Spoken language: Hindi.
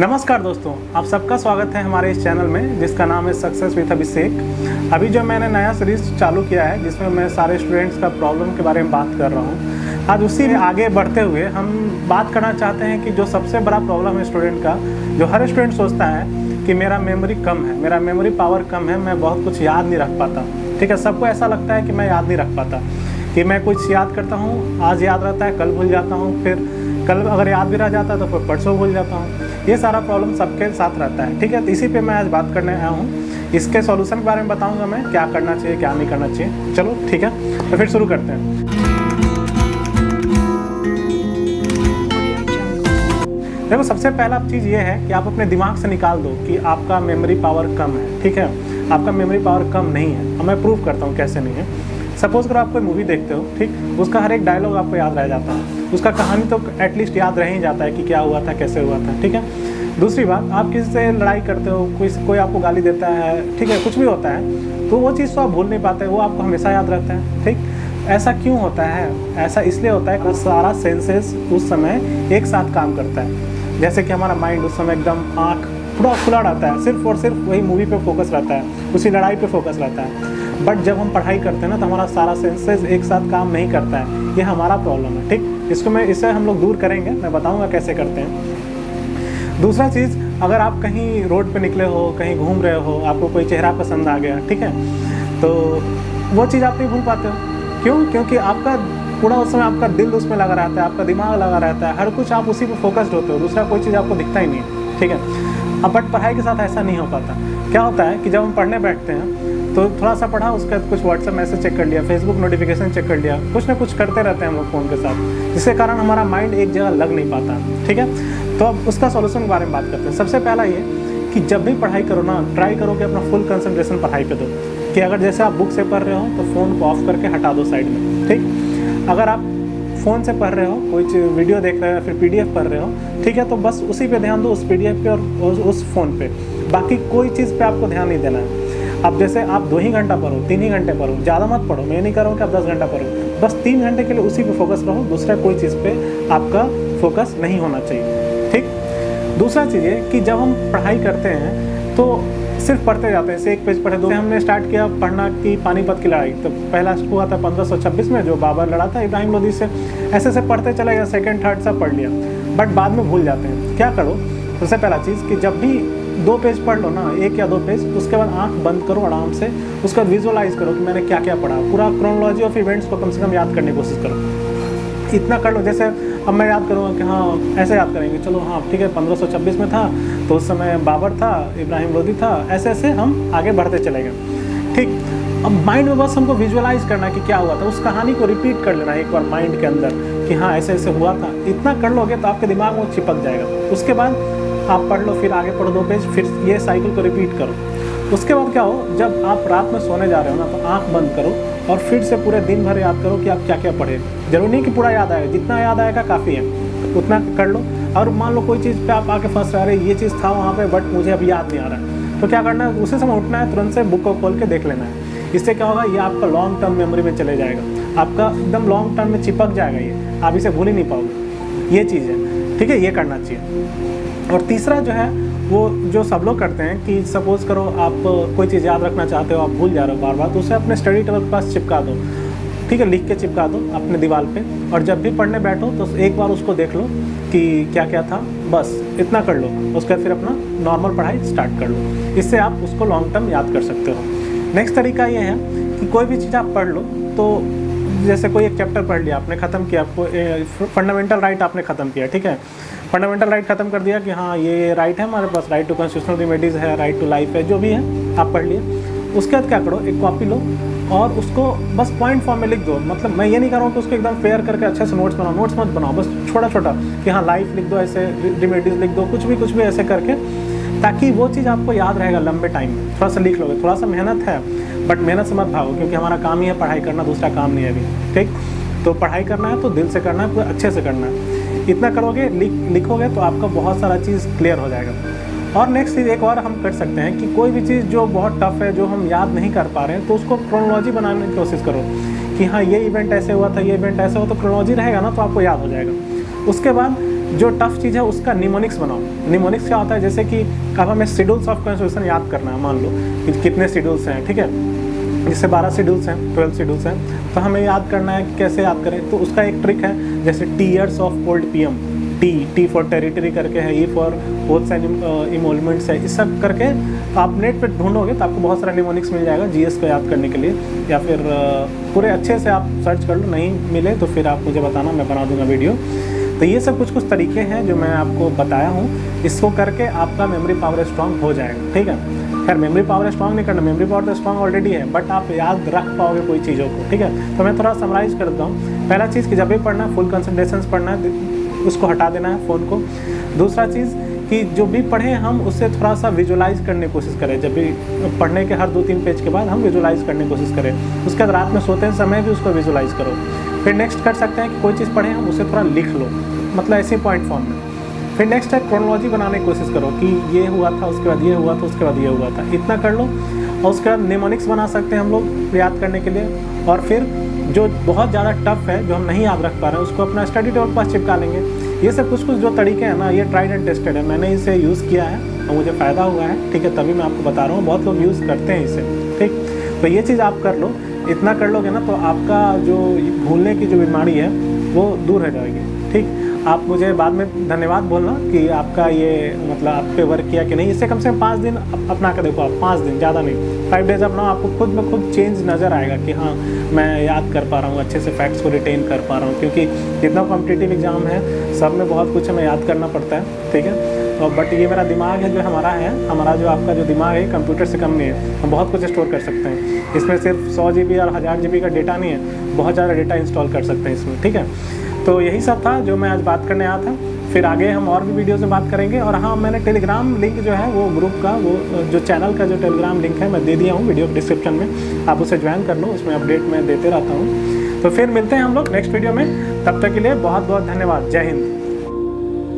नमस्कार दोस्तों, आप सबका स्वागत है हमारे इस चैनल में जिसका नाम है सक्सेस विद अभिषेक। अभी जो मैंने नया सीरीज चालू किया है जिसमें मैं सारे स्टूडेंट्स का प्रॉब्लम के बारे में बात कर रहा हूँ। आज उसी में आगे बढ़ते हुए हम बात करना चाहते हैं कि जो सबसे बड़ा प्रॉब्लम है स्टूडेंट का, जो हर स्टूडेंट सोचता है कि मेरा मेमोरी कम है, मेरा मेमोरी पावर कम है, मैं बहुत कुछ याद नहीं रख पाता। ठीक है, सबको ऐसा लगता है कि मैं याद नहीं रख पाता, कि मैं कुछ याद करता हूँ, आज याद रहता है, कल भूल जाता हूँ, फिर कल अगर याद भी रह जाता है तो फिर परसों भूल जाता हूँ। ये सारा प्रॉब्लम सबके साथ रहता है। ठीक है, तो इसी पे मैं आज बात करने आया हूँ। इसके सॉल्यूशन के बारे में बताऊँगा मैं, क्या करना चाहिए क्या नहीं करना चाहिए। चलो ठीक है, तो फिर शुरू करते हैं। देखो, सबसे पहला चीज़ ये है कि आप अपने दिमाग से निकाल दो कि आपका मेमोरी पावर कम है। ठीक है, आपका मेमोरी पावर कम नहीं है। अब मैं प्रूव करता हूँ कैसे नहीं है। सपोज करो आप कोई मूवी देखते हो, ठीक, उसका हर एक डायलॉग आपको याद रह जाता है, उसका कहानी तो एटलीस्ट याद रह ही जाता है कि क्या हुआ था, कैसे हुआ था। ठीक है, दूसरी बात, आप किसी से लड़ाई करते हो, कोई आपको गाली देता है, ठीक है, कुछ भी होता है, तो वो चीज़ तो आप भूल नहीं पाते, वो आपको हमेशा याद रहता है। ठीक, ऐसा क्यों होता है? ऐसा इसलिए होता है कि सारा सेंसेस उस समय एक साथ काम करता है। जैसे कि हमारा माइंड उस समय एकदम आँख पूरा खुला रहता है, सिर्फ और सिर्फ वही मूवी पे फोकस रहता है, उसी लड़ाई पे फोकस रहता है। बट जब हम पढ़ाई करते हैं ना, तो हमारा सारा सेंसेस एक साथ काम नहीं करता है। ये हमारा प्रॉब्लम है। ठीक, इससे हम लोग दूर करेंगे, मैं बताऊंगा कैसे करते हैं। दूसरा चीज़, अगर आप कहीं रोड पे निकले हो, कहीं घूम रहे हो, आपको कोई चेहरा पसंद आ गया, ठीक है, तो वो चीज़ आप नहीं भूल पाते हो। क्यों? क्योंकि आपका पूरा उस समय आपका दिल उसमें लगा रहता है, आपका दिमाग लगा रहता है, हर कुछ आप उसी पे फोकस्ड होते हो, दूसरा कोई चीज़ आपको दिखता ही नहीं है। ठीक है, अब बट पढ़ाई के साथ ऐसा नहीं हो पाता। क्या होता है कि जब हम पढ़ने बैठते हैं तो थोड़ा सा पढ़ा, उसके बाद कुछ व्हाट्सएप मैसेज चेक कर लिया, फेसबुक नोटिफिकेशन चेक कर लिया, कुछ ना कुछ करते रहते हैं हम लोग फ़ोन के साथ, जिसके कारण हमारा माइंड एक जगह लग नहीं पाता। ठीक है, तो अब उसका सॉल्यूशन के बारे में बात करते हैं। सबसे पहला ये कि जब भी पढ़ाई करो ना, ट्राई करो कि अपना फुल कंसंट्रेशन पढ़ाई पे दो। कि अगर जैसे आप बुक से पढ़ रहे हो तो फ़ोन को ऑफ करके हटा दो साइड में। ठीक, अगर आप फ़ोन से पढ़ रहे हो, कोई वीडियो देख रहे हो, फिर PDF पढ़ रहे हो, ठीक है, तो बस उसी पे ध्यान दो, उस PDF पे और उस फ़ोन पे, बाकी कोई चीज़ पे आपको ध्यान नहीं देना है। अब जैसे आप 2 ही घंटा पढ़ो, 3 ही घंटे पढ़ो, ज़्यादा मत पढ़ो, मैं नहीं कर रहा हूँ कि आप 10 घंटा पढ़ो, बस 3 घंटे के लिए उसी पे फोकस रहो, दूसरा कोई चीज़ पे आपका फोकस नहीं होना चाहिए। ठीक, दूसरा चीज़ ये कि जब हम पढ़ाई करते हैं तो सिर्फ पढ़ते जाते हैं, एक पेज पढ़े, हमने स्टार्ट किया पढ़ना कि पानीपत की लड़ाई, तो पहला हुआ था 1526 में, जो बाबर लड़ा था इब्राहिम लोदी से। ऐसे पढ़ते चले गए, सेकंड थर्ड सब पढ़ लिया, बट बाद में भूल जाते हैं। क्या करो? सबसे पहला चीज़ कि जब भी 2 पेज पढ़ लो ना, 1 या 2 पेज, उसके बाद आंख बंद करो आराम से, उसके बाद विजुअलाइज करो कि मैंने क्या क्या पढ़ा, पूरा क्रोनोलॉजी ऑफ इवेंट्स को कम से कम याद करने की कोशिश करो। इतना कर लो, जैसे अब मैं याद करूँगा कि हाँ ऐसे याद करेंगे, चलो हाँ ठीक है, 1526 में था तो उस समय बाबर था, इब्राहिम लोदी था, ऐसे ऐसे हम आगे बढ़ते चले गए। ठीक, अब माइंड में बस हमको विजुअलाइज करना कि क्या हुआ था, उस कहानी को रिपीट कर लेना एक बार माइंड के अंदर कि हाँ ऐसे ऐसे हुआ था। इतना कर लोगे तो आपके दिमाग में चिपक जाएगा। उसके बाद आप पढ़ लो, फिर आगे पढ़ो 2 पेज, फिर ये साइकिल को रिपीट करो। उसके बाद क्या हो, जब आप रात में सोने जा रहे हो ना, तो आंख बंद करो और फिर से पूरे दिन भर याद करो कि आप क्या क्या पढ़े। जरूरी नहीं कि पूरा याद आएगा, जितना याद आएगा काफ़ी है, उतना कर लो। और मान लो कोई चीज़ पे आप आके फंस रहे, ये चीज़ था वहाँ पे बट मुझे अभी याद नहीं आ रहा है, तो क्या करना है, उसी समय उठना है, तुरंत से बुक को खोल के देख लेना है। इससे क्या होगा, ये आपका लॉन्ग टर्म मेमोरी में चले जाएगा, आपका एकदम लॉन्ग टर्म में चिपक जाएगा, ये आप इसे भूल ही नहीं पाओगे। ये चीज़ है। ठीक है, ये करना चाहिए। और तीसरा जो है वो जो सब लोग करते हैं कि सपोज़ करो आप कोई चीज़ याद रखना चाहते हो, आप भूल जा रहे हो बार बार, तो उसे अपने स्टडी टेबल के पास चिपका दो। ठीक है, लिख के चिपका दो अपने दीवार पे, और जब भी पढ़ने बैठो तो एक बार उसको देख लो कि क्या क्या था, बस इतना कर लो। उसके बाद फिर अपना नॉर्मल पढ़ाई स्टार्ट कर लो। इससे आप उसको लॉन्ग टर्म याद कर सकते हो। नेक्स्ट तरीका ये है कि कोई भी चीज़ आप पढ़ लो, तो जैसे कोई एक चैप्टर पढ़ लिया आपने, ख़त्म किया, आपको फंडामेंटल राइट आपने ख़त्म किया, ठीक है, फंडामेंटल राइट ख़त्म कर दिया कि हाँ ये राइट है हमारे पास, राइट टू कॉन्स्टिट्यूशनल रेमेडीज़ है, राइट टू लाइफ है, जो भी है आप पढ़ लिए। उसके बाद क्या करो, एक कॉपी लो और उसको बस पॉइंट फॉर्म में लिख दो। मतलब मैं ये नहीं कर रहा हूँ कि उसको एकदम फेयर करके अच्छे से नोट्स बनाओ, नोट्स मत बनाओ, बस छोटा छोटा कि हाँ लाइफ लिख दो, ऐसे रेमेडीज़ लिख दो, कुछ भी ऐसे करके, ताकि वो चीज़ आपको याद रहेगा लंबे टाइम में। थोड़ा सा लिख लोगे, थोड़ा सा मेहनत है, बट मेहनत से मत भागो, क्योंकि हमारा काम ही है पढ़ाई करना, दूसरा काम नहीं है अभी। ठीक, तो पढ़ाई करना है तो दिल से करना है, पूरा अच्छे से करना है। इतना करोगे, लिखोगे तो आपका बहुत सारा चीज़ क्लियर हो जाएगा। और नेक्स्ट चीज़ एक और हम कर सकते हैं कि कोई भी चीज़ जो बहुत टफ है, जो हम याद नहीं कर पा रहे हैं, तो उसको क्रोनोलॉजी बनाने की कोशिश करो कि हाँ ये इवेंट ऐसे हुआ था, ये इवेंट ऐसे हुआ, तो क्रोनोलॉजी रहेगा ना, तो आपको याद हो जाएगा। उसके बाद जो टफ चीज़ है उसका निमोनिक्स बनाओ। निमोनिक्स क्या होता है, जैसे कि अब हमें शेड्यूल्स ऑफ कॉन्स्टिट्यूशन याद करना है, मान लो कि कितने शेड्यूल्स हैं, ठीक है, जिससे 12 शेड्यूल्स हैं, 12 शेड्यूल्स हैं, तो हमें याद करना है कि कैसे याद करें। तो उसका एक ट्रिक है, जैसे tears of old PM, T for territory करके है, ई फॉर ओथ्स एंड इमोलमेंट्स है, इस सब करके आप नेट पे ढूंढोगे तो आपको बहुत सारा निमोनिक्स मिल जाएगा जीएस को याद करने के लिए, या फिर पूरे अच्छे से आप सर्च कर लो, नहीं मिले तो फिर आप मुझे बताना, मैं बना दूंगा वीडियो। तो ये सब कुछ तरीके हैं जो मैं आपको बताया हूँ, इसको करके आपका मेमोरी पावर स्ट्रांग हो जाएगा, ठीक है। खैर मेमोरी पावर स्ट्रांग नहीं करना, मेमोरी पावर तो स्ट्रांग ऑलरेडी है, बट आप याद रख पाओगे कोई चीज़ों को, ठीक है। तो मैं थोड़ा समराइज कर देता हूँ। पहला चीज़ कि जब भी पढ़ना है फुल कंसंट्रेशन से पढ़ना है, उसको हटा देना है फ़ोन को। दूसरा चीज़ कि जो भी पढ़ें हम उससे थोड़ा सा विजुलाइज करने की कोशिश करें, जब भी पढ़ने के हर 2-3 पेज के बाद हम विजुलाइज करने की कोशिश करें। उसके बाद रात में सोते समय भी उसको विजुलाइज करो। फिर नेक्स्ट कर सकते हैं कि कोई चीज़ पढ़ें हम उसे थोड़ा लिख लो, मतलब ऐसे पॉइंट फॉर्म में। फिर नेक्स्ट है क्रोनोलॉजी बनाने की कोशिश करो कि ये हुआ था, उसके बाद ये हुआ था, उसके बाद ये हुआ था, इतना कर लो। और उसके बाद निमोनिक्स बना सकते हैं हम लोग याद करने के लिए। और फिर जो बहुत ज़्यादा टफ है, जो हम नहीं याद रख पा रहे हैं, उसको अपना स्टडी टेबल पास चिपका लेंगे। ये सब कुछ जो तरीके हैं ना, ये ट्राइड एंड टेस्टेड है, मैंने इसे यूज़ किया है और मुझे फ़ायदा हुआ है, ठीक है, तभी मैं आपको बता रहा हूँ। बहुत लोग यूज़ करते हैं इसे, ठीक। तो ये चीज़ आप कर लो, इतना कर लोगे ना तो आपका जो भूलने की जो बीमारी है वो दूर हो जाएगी, ठीक। आप मुझे बाद में धन्यवाद बोलना कि आपका ये मतलब आप पे वर्क किया कि नहीं। इससे कम से कम 5 दिन अपना कर देखो आप, 5 दिन, ज़्यादा नहीं, 5 डेज़ अपनाओ, आपको खुद में खुद चेंज नज़र आएगा कि हाँ मैं याद कर पा रहा हूँ, अच्छे से फैक्ट्स को रिटेन कर पा रहा हूँ। क्योंकि जितना कॉम्पिटिटिव एग्जाम है सब में बहुत कुछ हमें याद करना पड़ता है, ठीक है। और बट ये मेरा दिमाग है जो हमारा जो आपका जो दिमाग है कंप्यूटर से कम नहीं है, हम बहुत कुछ स्टोर कर सकते हैं इसमें। सिर्फ 100 GB और 1000 GB का डेटा नहीं है, बहुत ज़्यादा डेटा इंस्टॉल कर सकते हैं इसमें, ठीक है। तो यही सब था जो मैं आज बात करने आया था। फिर आगे हम और भी वीडियोस में बात करेंगे। और हाँ, मैंने टेलीग्राम लिंक जो है वो ग्रुप का, वो जो चैनल का जो टेलीग्राम लिंक है मैं दे दिया हूँ वीडियो डिस्क्रिप्शन में, आप उसे ज्वाइन कर लो, उसमें अपडेट मैं देते रहता हूँ। तो फिर मिलते हैं हम लोग नेक्स्ट वीडियो में, तब तक के लिए बहुत बहुत धन्यवाद। जय हिंद।